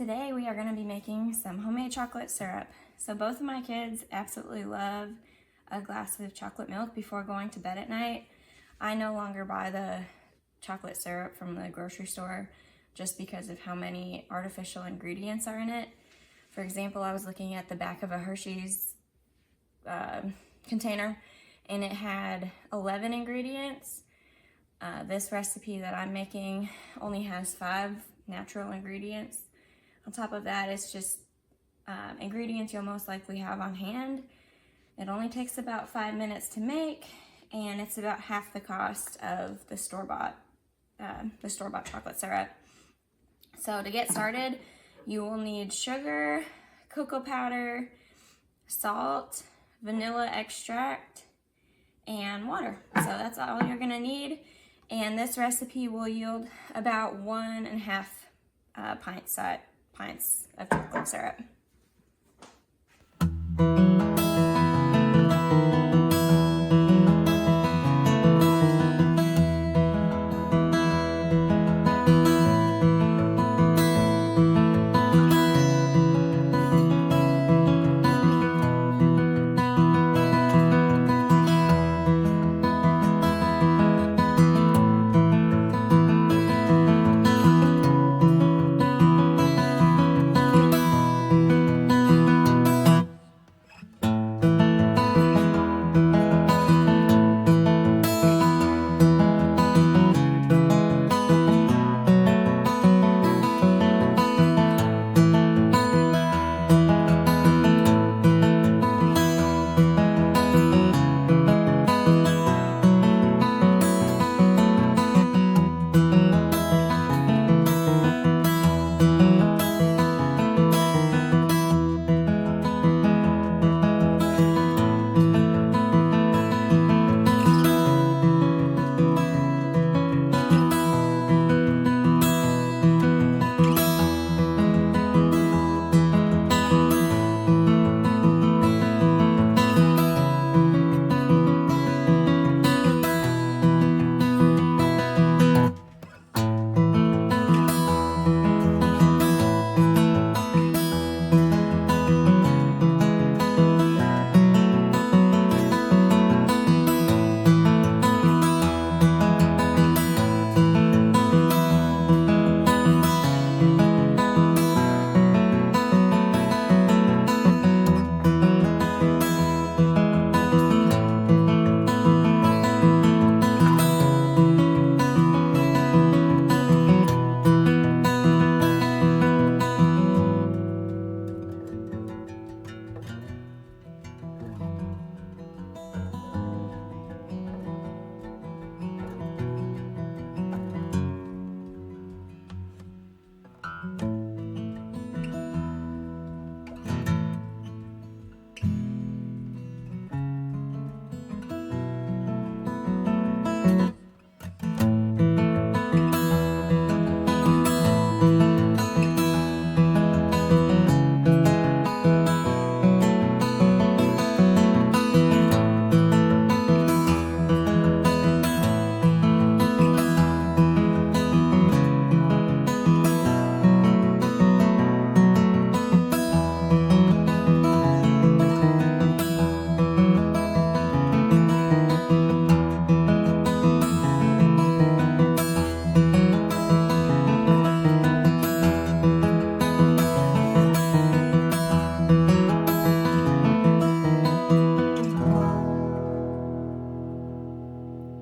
today we are going to be making some homemade chocolate syrup. So both of my kids absolutely love a glass of chocolate milk before going to bed at night. I no longer buy the chocolate syrup from the grocery store just because of how many artificial ingredients are in it. For example, I was looking at the back of a Hershey's container and it had 11 ingredients. This recipe that I'm making only has 5 natural ingredients. On top of that, it's just ingredients you'll most likely have on hand. It only takes about 5 minutes to make, and it's about half the cost of the store-bought chocolate syrup. So to get started, you will need sugar, cocoa powder, salt, vanilla extract, and water. So that's all you're gonna need. And this recipe will yield about 1.5 pints of chocolate syrup.